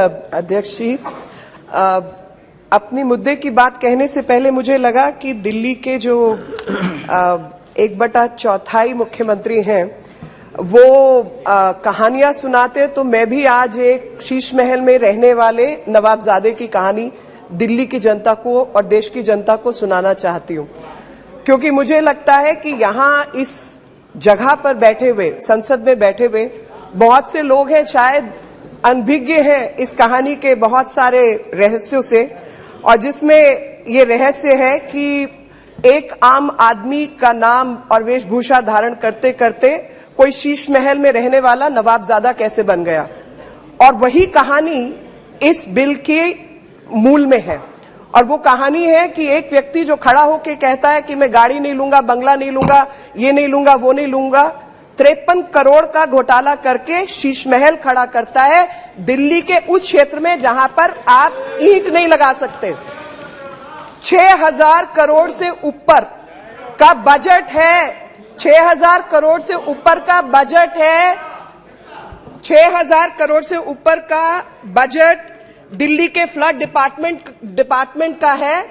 अध्यक्ष जी, अपनी मुद्दे की बात कहने से पहले मुझे लगा कि दिल्ली के जो 1/4 मुख्यमंत्री हैं वो कहानियां सुनाते, तो मैं भी आज एक शीश महल में रहने वाले नवाबजादे की कहानी दिल्ली की जनता को और देश की जनता को सुनाना चाहती हूं, क्योंकि मुझे लगता है कि यहाँ इस जगह पर बैठे हुए, संसद में बैठे हुए बहुत से लोग हैं शायद अनभिज्ञ हैं इस कहानी के बहुत सारे रहस्यों से, और जिसमें ये रहस्य है कि एक आम आदमी का नाम और वेशभूषा धारण करते करते कोई शीश महल में रहने वाला नवाबजादा कैसे बन गया। और वही कहानी इस बिल के मूल में है। और वो कहानी है कि एक व्यक्ति जो खड़ा होकर कहता है कि मैं गाड़ी नहीं लूंगा, बंगला नहीं लूंगा, ये नहीं लूंगा, वो नहीं लूंगा, 53 करोड़ का घोटाला करके शीश महल खड़ा करता है दिल्ली के उस क्षेत्र में जहां पर आप ईंट नहीं लगा सकते। 6000 करोड़ से ऊपर का बजट है, 6000 करोड़ से ऊपर का बजट है, 6000 करोड़ से ऊपर का बजट दिल्ली के फ्लड डिपार्टमेंट का है।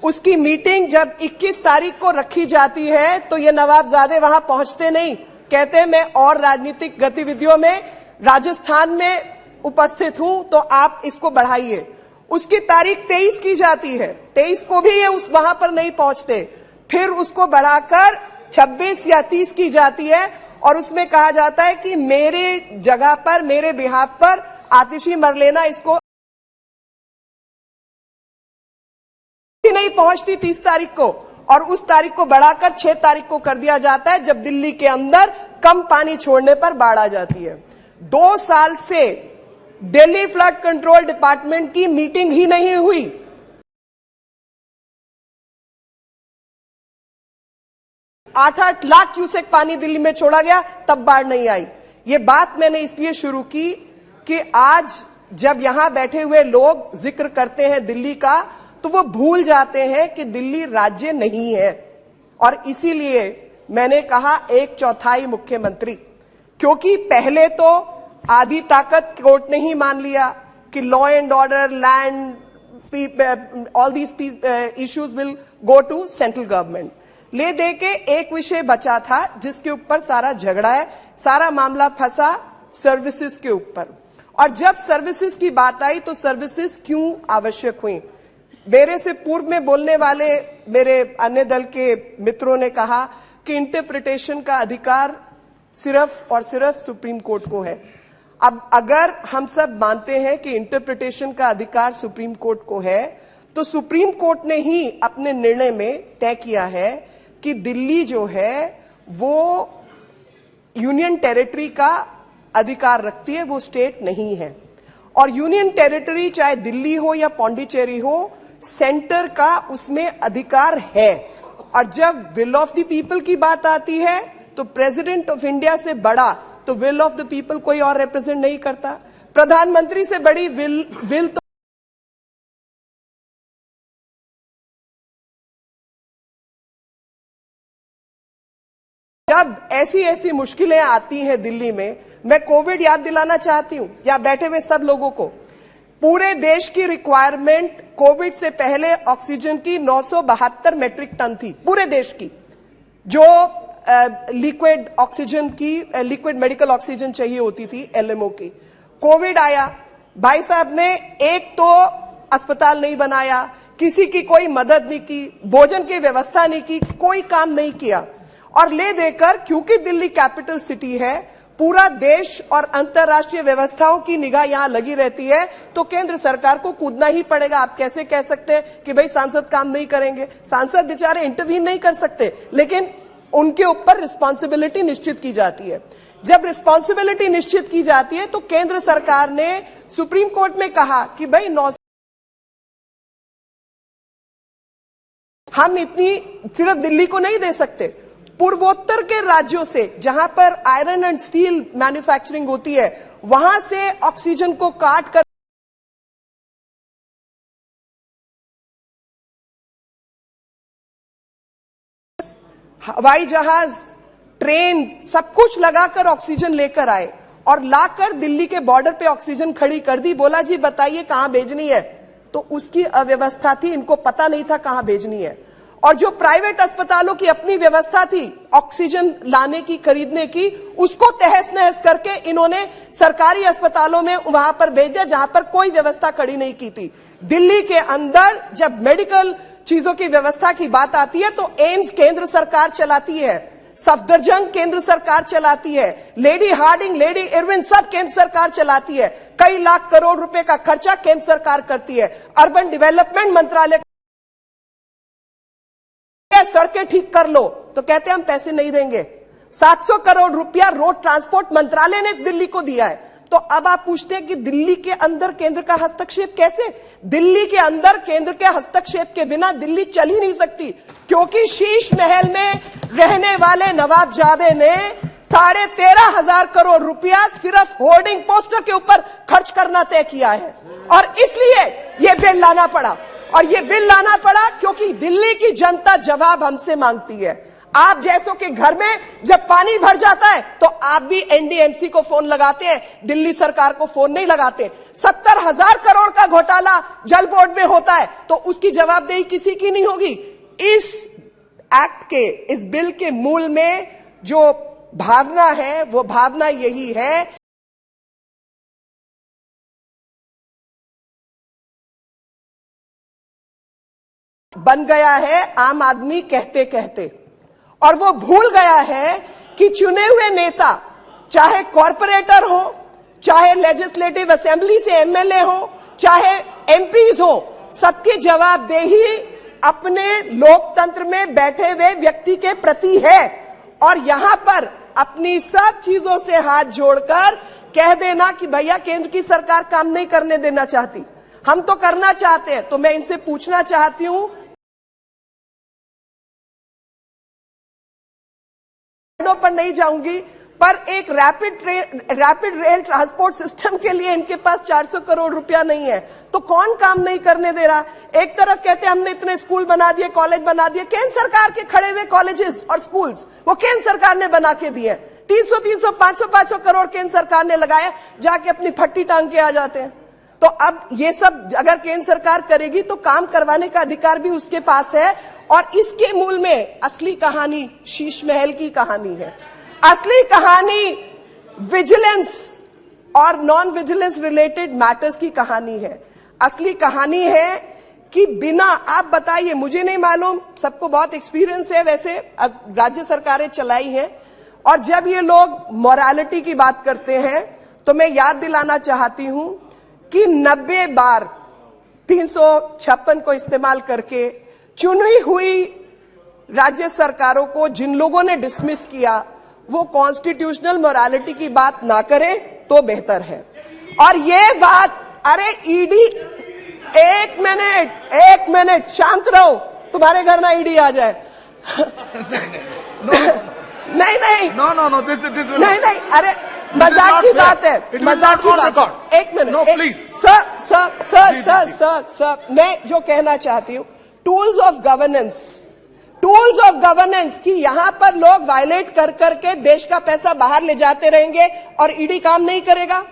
उसकी मीटिंग जब 21 तारीख को रखी जाती है तो ये नवाबजादे वहां पहुंचते नहीं, कहते हैं मैं और राजनीतिक गतिविधियों में राजस्थान में उपस्थित हूं, तो आप इसको बढ़ाइए। उसकी तारीख 23 की जाती है, 23 को भी ये उस वहां पर नहीं पहुंचते, फिर उसको बढ़ाकर 26 या 30 की जाती है और उसमें कहा जाता है कि मेरे जगह पर, मेरे बिहाफ पर आतिशी मर लेना। इसको नहीं पहुंचती 30 तारीख को, और उस तारीख को बढ़ाकर 6 तारीख को कर दिया जाता है जब दिल्ली के अंदर कम पानी छोड़ने पर बाढ़ आ जाती है। 2 साल से दिल्ली फ्लड कंट्रोल डिपार्टमेंट की मीटिंग ही नहीं हुई। 8-8 लाख क्यूसेक पानी दिल्ली में छोड़ा गया, तब बाढ़ नहीं आई। ये बात मैंने इसलिए शुरू की कि आज जब यहां बैठे हुए लोग जिक्र करते हैं दिल्ली का, तो वो भूल जाते हैं कि दिल्ली राज्य नहीं है। और इसीलिए मैंने कहा 1/4 मुख्यमंत्री, क्योंकि पहले तो आधी ताकत कोर्ट ने ही मान लिया कि law and order, land, all these issues will go to central government. ले दे के एक विषय बचा था जिसके ऊपर सारा झगड़ा है, सारा मामला फंसा सर्विसेज के ऊपर। और जब सर्विसेज की बात आई तो सर्विसेज क्यों आवश्यक हुई। मेरे से पूर्व में बोलने वाले मेरे अन्य दल के मित्रों ने कहा कि इंटरप्रिटेशन का अधिकार सिर्फ और सिर्फ सुप्रीम कोर्ट को है। अब अगर हम सब मानते हैं कि इंटरप्रिटेशन का अधिकार सुप्रीम कोर्ट को है, तो सुप्रीम कोर्ट ने ही अपने निर्णय में तय किया है कि दिल्ली जो है वो यूनियन टेरिटरी का अधिकार रखती है, वो स्टेट नहीं है। और यूनियन टेरिटरी चाहे दिल्ली हो या पौंडीचेरी हो, सेंटर का उसमें अधिकार है। और जब विल ऑफ द पीपल की बात आती है तो प्रेसिडेंट ऑफ इंडिया से बड़ा तो विल ऑफ द पीपल कोई और रिप्रेजेंट नहीं करता। प्रधानमंत्री से बड़ी विल तो जब ऐसी ऐसी मुश्किलें आती हैं दिल्ली में, मैं कोविड याद दिलाना चाहती हूं या बैठे हुए सब लोगों को। पूरे देश की रिक्वायरमेंट कोविड से पहले ऑक्सीजन की 972 मेट्रिक टन थी, पूरे देश की, जो लिक्विड ऑक्सीजन की, लिक्विड मेडिकल ऑक्सीजन चाहिए होती थी, एलएमओ की। कोविड आया, भाई साहब ने एक तो अस्पताल नहीं बनाया, किसी की कोई मदद नहीं की, भोजन की व्यवस्था नहीं की, कोई काम नहीं किया। और ले देकर, क्योंकि दिल्ली कैपिटल सिटी है, पूरा देश और अंतर्राष्ट्रीय व्यवस्थाओं की निगाह यहां लगी रहती है, तो केंद्र सरकार को कूदना ही पड़ेगा। आप कैसे कह सकते हैं कि भाई सांसद काम नहीं करेंगे। सांसद बेचारे इंटरवीन नहीं कर सकते, लेकिन उनके ऊपर रिस्पॉन्सिबिलिटी निश्चित की जाती है। जब रिस्पॉन्सिबिलिटी निश्चित की जाती है तो केंद्र सरकार ने सुप्रीम कोर्ट में कहा कि भाई हम इतनी सिर्फ दिल्ली को नहीं दे सकते, पूर्वोत्तर के राज्यों से जहां पर आयरन एंड स्टील मैन्युफैक्चरिंग होती है, वहां से ऑक्सीजन को काट कर हवाई जहाज, ट्रेन, सब कुछ लगाकर ऑक्सीजन लेकर आए। और लाकर दिल्ली के बॉर्डर पे ऑक्सीजन खड़ी कर दी। बोला जी बताइए कहां भेजनी है, तो उसकी अव्यवस्था थी, इनको पता नहीं था कहां भेजनी है। और जो प्राइवेट अस्पतालों की अपनी व्यवस्था थी ऑक्सीजन लाने की, खरीदने की, उसको तहस नहस करके इन्होंने सरकारी अस्पतालों में वहां पर भेज दिया जहां पर कोई व्यवस्था खड़ी नहीं की थी। दिल्ली के अंदर जब मेडिकल चीजों की व्यवस्था की बात आती है तो एम्स केंद्र सरकार चलाती है, सफदरजंग केंद्र सरकार चलाती है, लेडी हार्डिंग, लेडी इरविन सब केंद्र सरकार चलाती है। कई लाख करोड़ रुपए का खर्चा केंद्र सरकार करती है। अर्बन डेवलपमेंट मंत्रालय सड़कें ठीक कर लो तो कहते हैं हम पैसे नहीं देंगे। 700 करोड़ रुपया रोड ट्रांसपोर्ट मंत्रालय ने दिल्ली को दिया है। तो अब आप पूछते हैं कि दिल्ली के अंदर केंद्र का हस्तक्षेप कैसे? दिल्ली के अंदर केंद्र के हस्तक्षेप के बिना दिल्ली चल ही नहीं सकती, क्योंकि शीश महल में रहने वाले नवाबजादे ने 13,500 करोड़ रुपया सिर्फ होर्डिंग पोस्टर के ऊपर खर्च करना तय किया है। और इसलिए यह बिल लाना पड़ा, और ये बिल लाना पड़ा क्योंकि दिल्ली की जनता जवाब हमसे मांगती है। आप जैसों के घर में जब पानी भर जाता है तो आप भी एनडीएमसी को फोन लगाते हैं, दिल्ली सरकार को फोन नहीं लगाते। 70,000 करोड़ का घोटाला जल बोर्ड में होता है तो उसकी जवाबदेही किसी की नहीं होगी। इस एक्ट के, इस बिल के मूल में जो भावना है वो भावना यही है बन गया है आम आदमी कहते कहते, और वो भूल गया है कि चुने हुए नेता चाहे कॉरपोरेटर हो, चाहे लेजिस्लेटिव असेंबली से एमएलए हो, चाहे एमपीज हो, सबकी जवाबदेही अपने लोकतंत्र में बैठे हुए व्यक्ति के प्रति है। और यहां पर अपनी सब चीजों से हाथ जोड़कर कह देना कि भैया केंद्र की सरकार काम नहीं करने देना चाहती, हम तो करना चाहते हैं। तो मैं इनसे पूछना चाहती हूं, पर नहीं जाऊंगी, पर एक रैपिड रेल ट्रांसपोर्ट सिस्टम के लिए इनके पास 400 करोड़ रुपया नहीं है, तो कौन काम नहीं करने दे रहा? एक तरफ कहते हैं हमने इतने स्कूल बना दिए, कॉलेज बना दिए, केंद्र सरकार के खड़े हुए कॉलेजेस और स्कूल्स वो केंद्र सरकार ने बना के दिए। 300 500 करोड़ केंद्र सरकार ने लगाया, जाके अपनी फट्टी टांग के आ जाते हैं। तो अब ये सब अगर केंद्र सरकार करेगी तो काम करवाने का अधिकार भी उसके पास है। और इसके मूल में असली कहानी शीश महल की कहानी है। असली कहानी विजिलेंस और नॉन विजिलेंस रिलेटेड मैटर्स की कहानी है। असली कहानी है कि बिना, आप बताइए, मुझे नहीं मालूम, सबको बहुत एक्सपीरियंस है, वैसे राज्य सरकारें चलाई हैं, और जब ये लोग मोरालिटी की बात करते हैं तो मैं याद दिलाना चाहती हूं कि 90 बार 356 को इस्तेमाल करके चुनी हुई राज्य सरकारों को जिन लोगों ने डिसमिस किया वो कॉन्स्टिट्यूशनल मोरालिटी की बात ना करें तो बेहतर है। और ये बात, अरे ईडी, एक मिनट शांत रहो, तुम्हारे घर ना ईडी आ जाए। नहीं, नहीं, अरे मजाक की बात है, मजाक की बात। एक मिनट, सर, मैं जो कहना चाहती हूं, टूल्स ऑफ गवर्नेंस की यहां पर लोग वायलेट कर करके देश का पैसा बाहर ले जाते रहेंगे और ईडी काम नहीं करेगा।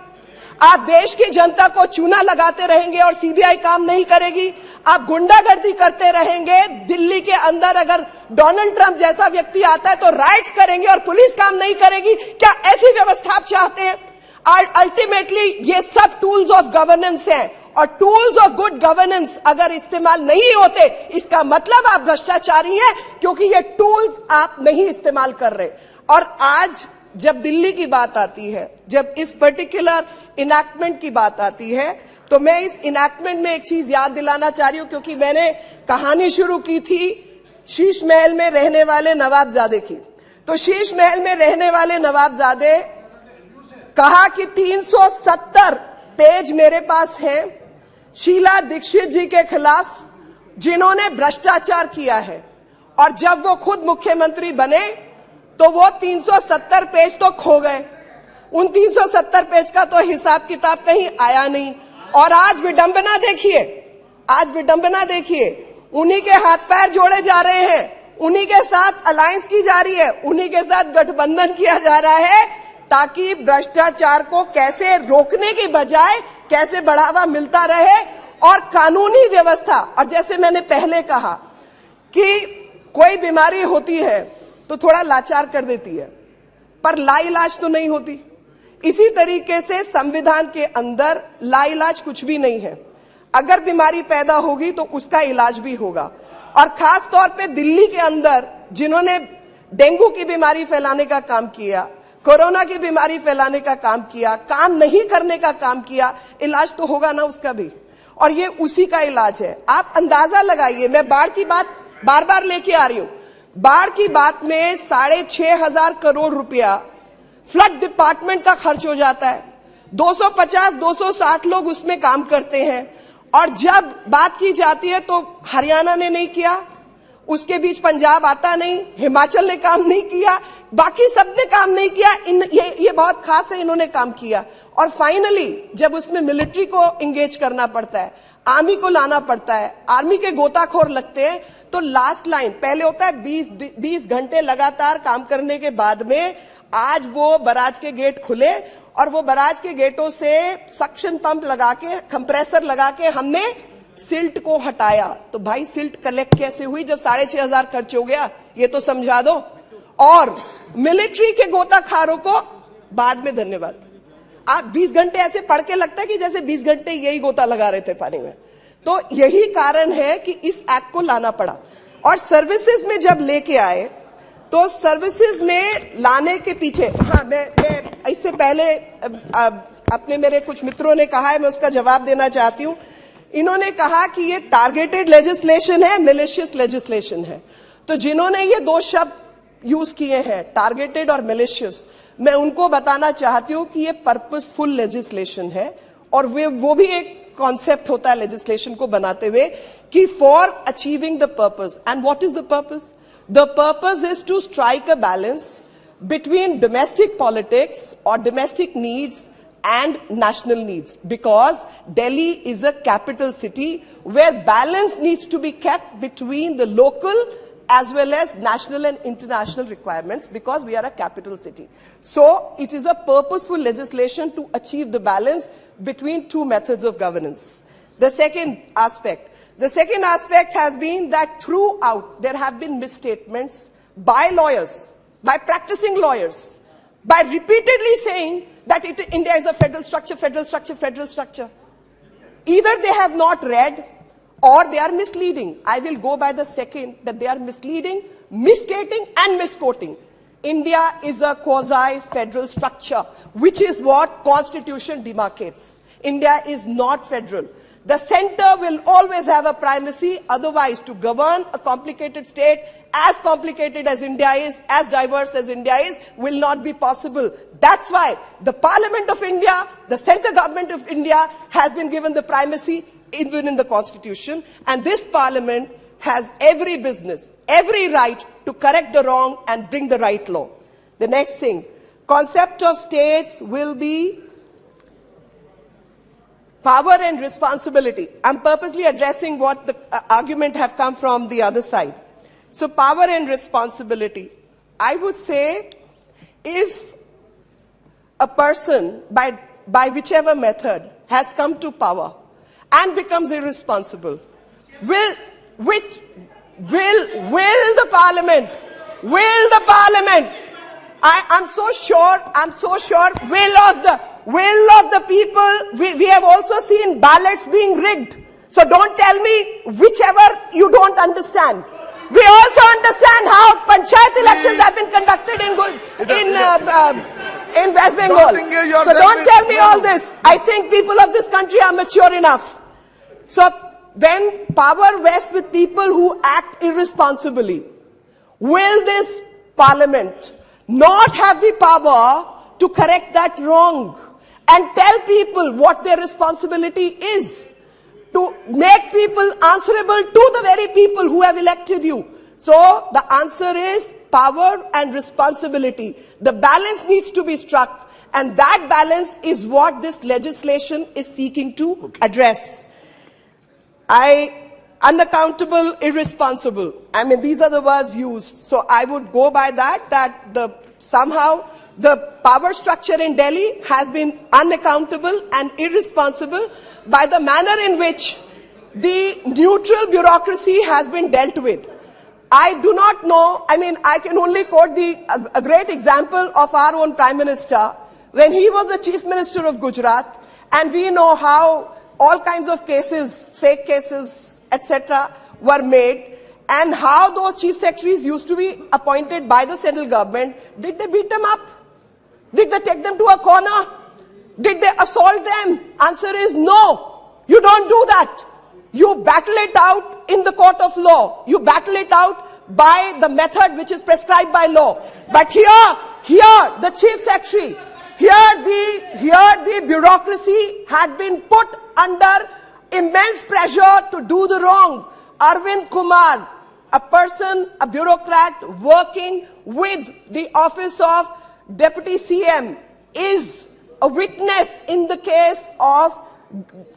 आप देश की जनता को चूना लगाते रहेंगे और सीबीआई काम नहीं करेगी। आप गुंडागर्दी करते रहेंगे। दिल्ली के अंदर अगर डोनाल्ड ट्रंप जैसा व्यक्ति आता है तो राइट्स करेंगे और पुलिस काम नहीं करेगी। क्या ऐसी व्यवस्था आप चाहते हैं? अल्टीमेटली ये सब टूल्स ऑफ गवर्नेंस हैं, और टूल्स ऑफ गुड गवर्नेंस अगर इस्तेमाल नहीं होते इसका मतलब आप भ्रष्टाचारी हैं, क्योंकि ये टूल्स आप नहीं इस्तेमाल कर रहे। और आज जब दिल्ली की बात आती है, जब इस पर्टिकुलर इनैक्टमेंट की बात आती है, तो मैं इस इनैक्टमेंट में एक चीज याद दिलाना चाह रही हूं, क्योंकि मैंने कहानी शुरू की थी शीश महल में रहने वाले नवाबजादे की। तो शीश महल में रहने वाले नवाबजादे कहा कि 370 पेज मेरे पास हैं शीला दीक्षित जी के खिलाफ, जिन्होंने भ्रष्टाचार किया है। और जब वो खुद मुख्यमंत्री बने तो वो 370 पेज तो खो गए, उन 370 पेज का तो हिसाब किताब कहीं आया नहीं। और आज विडंबना देखिए, उन्हीं के हाथ पैर जोड़े जा रहे हैं, उन्हीं के साथ अलायंस की जा रही है, उन्हीं के साथ गठबंधन किया जा रहा है ताकि भ्रष्टाचार को कैसे रोकने की बजाय कैसे बढ़ावा मिलता रहे और कानूनी व्यवस्था। और जैसे मैंने पहले कहा कि कोई बीमारी होती है तो थोड़ा लाचार कर देती है, पर लाइलाज तो नहीं होती। इसी तरीके से संविधान के अंदर लाइलाज कुछ भी नहीं है। अगर बीमारी पैदा होगी तो उसका इलाज भी होगा। और खास तौर पे दिल्ली के अंदर जिन्होंने डेंगू की बीमारी फैलाने का काम किया, कोरोना की बीमारी फैलाने का काम किया, काम नहीं करने का काम किया, इलाज तो होगा ना उसका भी। और ये उसी का इलाज है। आप अंदाजा लगाइए, मैं बाढ़ की बात बार बार लेके आ रही हूं। बाढ़ की बात में 6,500 करोड़ रुपया फ्लड डिपार्टमेंट का खर्च हो जाता है। 250-260 लोग उसमें काम करते हैं। और जब बात की जाती है तो हरियाणा ने नहीं किया, उसके बीच पंजाब आता नहीं, हिमाचल ने काम नहीं किया, बाकी सब ने काम नहीं किया। ये बहुत खास है, इन्होंने काम किया। और फाइनली जब उसमें मिलिट्री को एंगेज करना पड़ता है, आर्मी को लाना पड़ता है, आर्मी के गोताखोर लगते हैं, तो लास्ट लाइन पहले होता है 20 घंटे लगातार काम करने के बाद में आज वो बराज के गेट खुले और वो बराज के गेटों से सक्शन पंप लगा के, कंप्रेसर लगा के हमने सिल्ट को हटाया। तो भाई सिल्ट कलेक्ट कैसे हुई जब 6,500 खर्च हो गया, ये तो समझा दो। और मिलिट्री के गोताखारों को बाद में धन्यवाद। आप 20 घंटे ऐसे पढ़ के लगता है कि जैसे 20 घंटे यही गोता लगा रहे थे पानी में। तो यही कारण है कि इस एक्ट को लाना पड़ा। और सर्विसेज में जब लेके आए तो सर्विसेज में लाने के पीछे, हाँ मैं इससे पहले अपने मेरे कुछ मित्रों ने कहा है, मैं उसका जवाब देना चाहती हूं। इन्होंने कहा कि ये टारगेटेड लेजिस्लेशन है, मिलिशियस लेजिस्लेशन है। तो जिन्होंने ये दो शब्द यूज किए हैं, टारगेटेड और मिलिशियस, मैं उनको बताना चाहती हूं कि ये पर्पसफुल लेजिस्लेशन है। और वो भी एक कॉन्सेप्ट होता है लेजिस्लेशन को बनाते हुए कि for achieving the purpose. And what is the purpose? The purpose is to strike a balance between domestic politics और domestic needs and national needs, because Delhi is a capital city where balance needs to be kept between the local as well as national and international requirements, because we are a capital city. So it is a purposeful legislation to achieve the balance between two methods of governance. The second aspect has been that throughout there have been misstatements by lawyers, by practicing lawyers, by repeatedly saying that India is a federal structure. Either they have not read or they are misleading. I will go by the second, that they are misleading, misstating and misquoting. India is a quasi-federal structure, which is what Constitution demarcates. India is not federal. The center will always have a primacy. Otherwise, to govern a complicated state as complicated as India is, as diverse as India is, will not be possible. That's why the Parliament of India, the central government of India, has been given the primacy even in the Constitution. And this Parliament has every business, every right to correct the wrong and bring the right law. The next thing, concept of states will be power and responsibility. I'm purposely addressing what the argument have come from the other side. So power and responsibility. I would say if a person by whichever method has come to power and becomes irresponsible, will the parliament, I'm so sure will of the people, we have also seen ballots being rigged. So don't tell me whichever you don't understand. We also understand how panchayat elections have been conducted in West Bengal. So don't tell me all this. I think people of this country are mature enough. So when power vests with people who act irresponsibly, will this parliament not have the power to correct that wrong and tell people what their responsibility is, to make people answerable to the very people who have elected you? So the answer is power and responsibility. The balance needs to be struck, and that balance is what this legislation is seeking to address. Unaccountable, irresponsible. I mean, these are the words used. So I would go by that somehow The power structure in Delhi has been unaccountable and irresponsible by the manner in which the neutral bureaucracy has been dealt with. I do not know, I can only quote a great example of our own Prime Minister when he was the Chief Minister of Gujarat, and we know how all kinds of cases, fake cases, etc. were made, and how those chief secretaries used to be appointed by the central government. Did they beat them up? Did they take them to a corner? Did they assault them? Answer is no. You don't do that. You battle it out in the court of law. You battle it out by the method which is prescribed by law. But here the chief secretary, here the bureaucracy had been put under immense pressure to do the wrong. Arvind Kumar, a person, a bureaucrat working with the office of Deputy CM, is a witness in the case of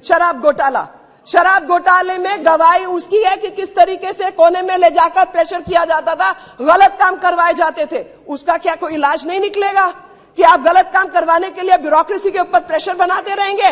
शराब घोटाला. शराब घोटाले में गवाही उसकी है कि किस तरीके से कोने में ले जाकर प्रेशर किया जाता था, गलत काम करवाए जाते थे. उसका क्या कोई इलाज नहीं निकलेगा कि आप गलत काम करवाने के लिए ब्यूरोक्रेसी के ऊपर प्रेशर बनाते रहेंगे?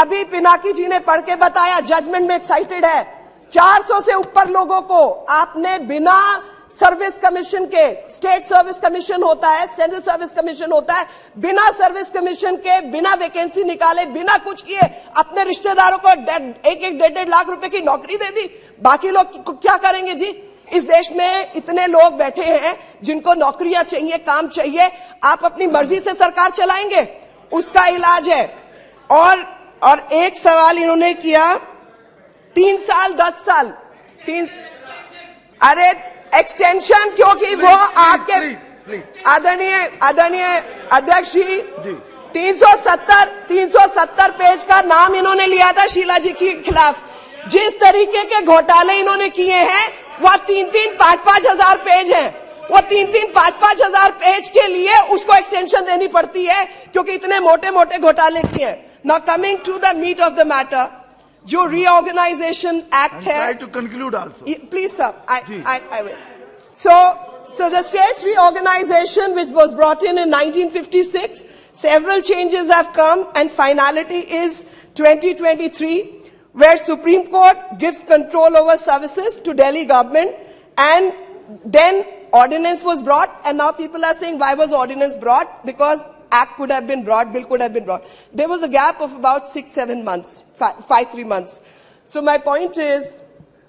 अभी पिनाकी जी ने पढ़ के बताया, जजमेंट में एक्साइटेड है. 400 से ऊपर लोगों को आपने बिना सर्विस कमीशन के, स्टेट सर्विस कमीशन होता है, सेंट्रल सर्विस कमीशन होता है, बिना सर्विस कमीशन के, बिना वैकेंसी निकाले, बिना कुछ किए अपने रिश्तेदारों को 1-1.5 लाख रुपए की नौकरी दे दी. बाकी लोग क्या करेंगे जी? इस देश में इतने लोग बैठे हैं जिनको नौकरियां चाहिए, काम चाहिए. आप अपनी मर्जी से सरकार चलाएंगे? उसका इलाज है. और एक सवाल इन्होंने किया, 3 साल 10 साल, अरे एक्सटेंशन, क्योंकि वो आपके आदरणीय अध्यक्ष जी 370 पेज का नाम इन्होंने लिया था शीला जी के खिलाफ. जिस तरीके के घोटाले इन्होंने किए हैं वह 3-5 हजार पेज हैं. वो 3-5 हजार पेज के लिए उसको एक्सटेंशन देनी पड़ती है क्योंकि इतने मोटे मोटे घोटाले किए हैं. Now coming to the meat of the matter, जो रीऑर्गेनाइजेशन एक्ट है. Try to conclude also. Please, sir. I will. So the state's reorganization, which was brought in 1956, several changes have come, and finality is 2023, where Supreme Court gives control over services to Delhi government, and then ordinance was brought, and now people are saying, why was ordinance brought? Because act could have been brought, bill could have been brought. There was a gap of about 6-7 months, 5-3 months. So my point is,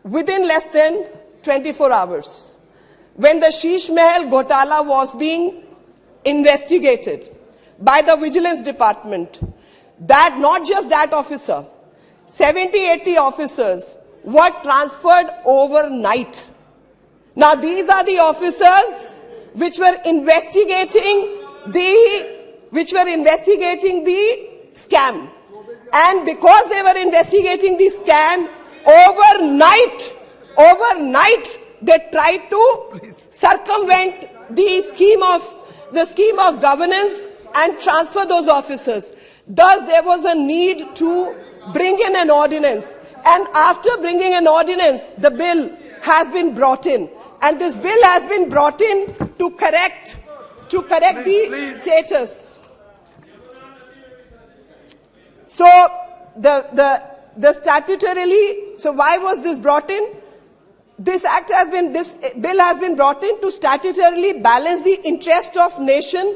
within less than 24 hours, when the Sheesh Mahal Ghotala was being investigated by the Vigilance Department, that not just that officer, 70-80 officers were transferred overnight. Now these are the officers which were investigating the scam, and because they were investigating the scam, overnight they tried to circumvent the scheme of governance and transfer those officers. Thus there was a need to bring in an ordinance, and after bringing an ordinance, the bill has been brought in, and this bill has been brought in to correct the status. So the statutorily, so why was this brought in? This bill has been brought in to statutorily balance the interest of nation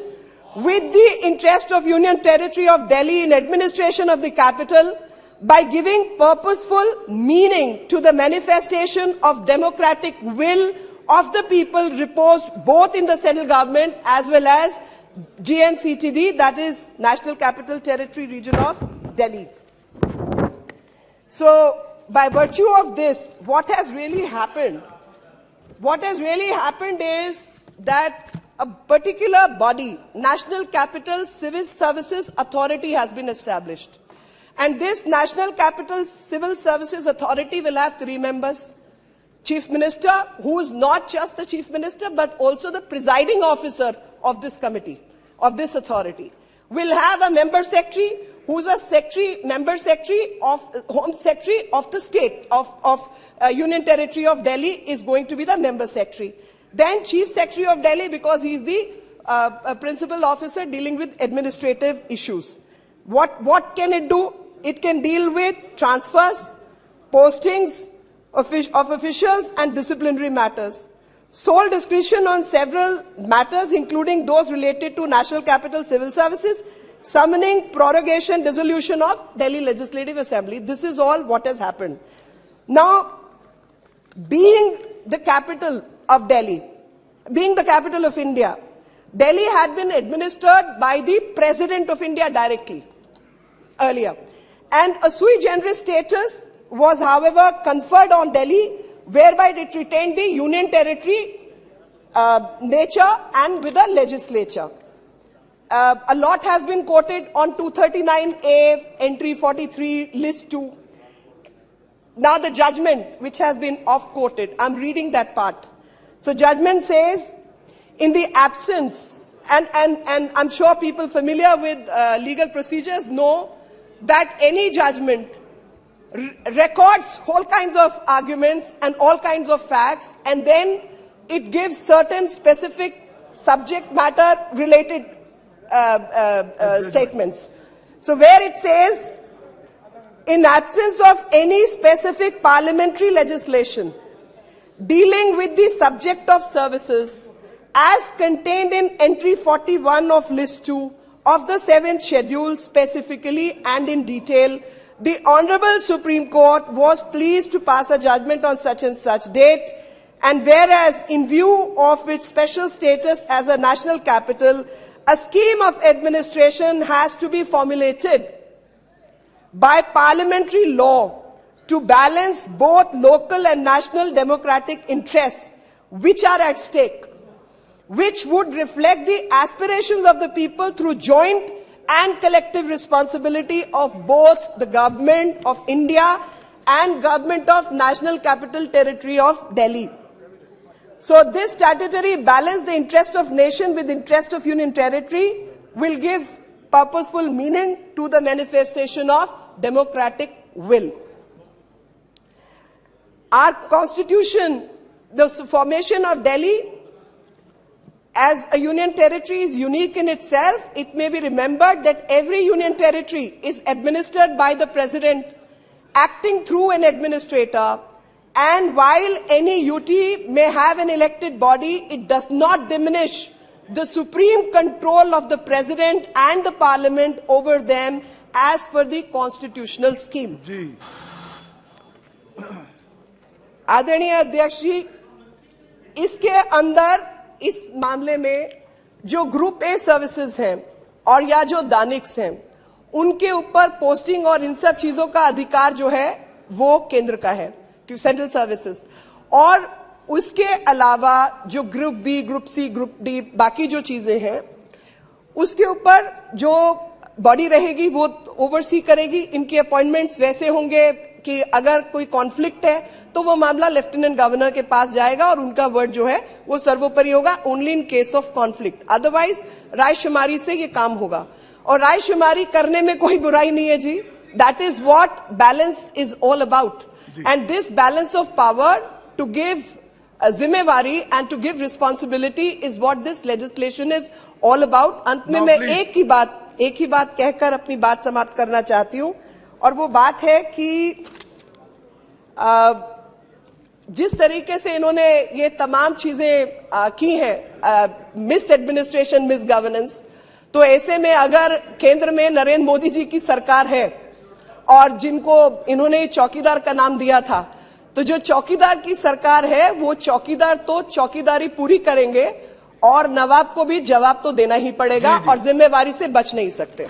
with the interest of Union Territory of Delhi in administration of the capital, by giving purposeful meaning to the manifestation of democratic will of the people reposed both in the central government as well as GNCTD, that is National Capital Territory region of Delhi. So by virtue of this, what has really happened is that a particular body, National Capital Civil Services Authority, has been established. And this National Capital Civil Services Authority will have 3 members. Chief Minister, who is not just the Chief Minister, but also the presiding officer of this committee, of this authority. Will have a member secretary, who's a member secretary of Home Secretary of the state, of Union Territory of Delhi, is going to be the member secretary. Then Chief Secretary of Delhi, because he's the principal officer dealing with administrative issues. What can it do? It can deal with transfers, postings of officials and disciplinary matters. Sole discretion on several matters, including those related to National Capital Civil Services, summoning, prorogation, dissolution of Delhi Legislative Assembly. This is all what has happened. Now, being the capital of Delhi, being the capital of India, Delhi had been administered by the President of India directly earlier. And a sui generis status was, however, conferred on Delhi, whereby it retained the union territory nature and with a legislature. A lot has been quoted on 239A, entry 43, list 2. Now the judgment, which has been off-quoted, I'm reading that part. So judgment says, in the absence, and I'm sure people familiar with legal procedures know that any judgment records whole kinds of arguments and all kinds of facts, and then it gives certain specific subject matter related statements. So where it says, in absence of any specific parliamentary legislation dealing with the subject of services as contained in entry 41 of list 2 of the 7th schedule specifically and in detail, the Honorable Supreme Court was pleased to pass a judgment on such and such date, and whereas in view of its special status as a national capital, a scheme of administration has to be formulated by parliamentary law to balance both local and national democratic interests which are at stake, which would reflect the aspirations of the people through joint and collective responsibility of both the government of India and government of National Capital Territory of Delhi. So this statutory balance, the interest of nation with interest of union territory, will give purposeful meaning to the manifestation of democratic will. Our constitution, the formation of Delhi as a union territory is unique in itself. It may be remembered that every union territory is administered by the president acting through an administrator, and while any UT may have an elected body, it does not diminish the supreme control of the president and the parliament over them as per the constitutional scheme. आदरणीय अध्यक्ष जी, इसके अंदर इस मामले में जो group A services हैं और या जो दानिक्स हैं, उनके ऊपर पोस्टिंग और इन सब चीजों का अधिकार जो है वो केंद्र का है, सेंट्रल सर्विसेज। और उसके अलावा जो group B, group C, group D, बाकी जो चीजें हैं, उसके ऊपर जो बॉडी रहेगी वो ओवरसी करेगी। इनके अपॉइंटमेंट्स वैसे होंगे कि अगर कोई कॉन्फ्लिक्ट है तो वो मामला लेफ्टिनेंट गवर्नर के पास जाएगा और उनका वर्ड जो है वो सर्वोपरि होगा, only in case of conflict. Otherwise रायशुमारी से ये काम होगा, और रायशुमारी करने में कोई बुराई नहीं है जी। That is what balance is all about, and this balance of power to give जिम्मेवारी and to give responsibility is what this legislation is all about. अंत में मैं एक ही बात कहकर अपनी बात समाप्त करना चाहती हूं, और वो बात है कि जिस तरीके से इन्होंने ये तमाम चीजें की हैं, मिस एडमिनिस्ट्रेशन, मिस गवर्नेंस, तो ऐसे में अगर केंद्र में नरेंद्र मोदी जी की सरकार है और जिनको इन्होंने चौकीदार का नाम दिया था, तो जो चौकीदार की सरकार है वो चौकीदार तो चौकीदारी पूरी करेंगे और नवाब को भी जवाब तो देना ही पड़ेगा और जिम्मेवारी से बच नहीं सकते।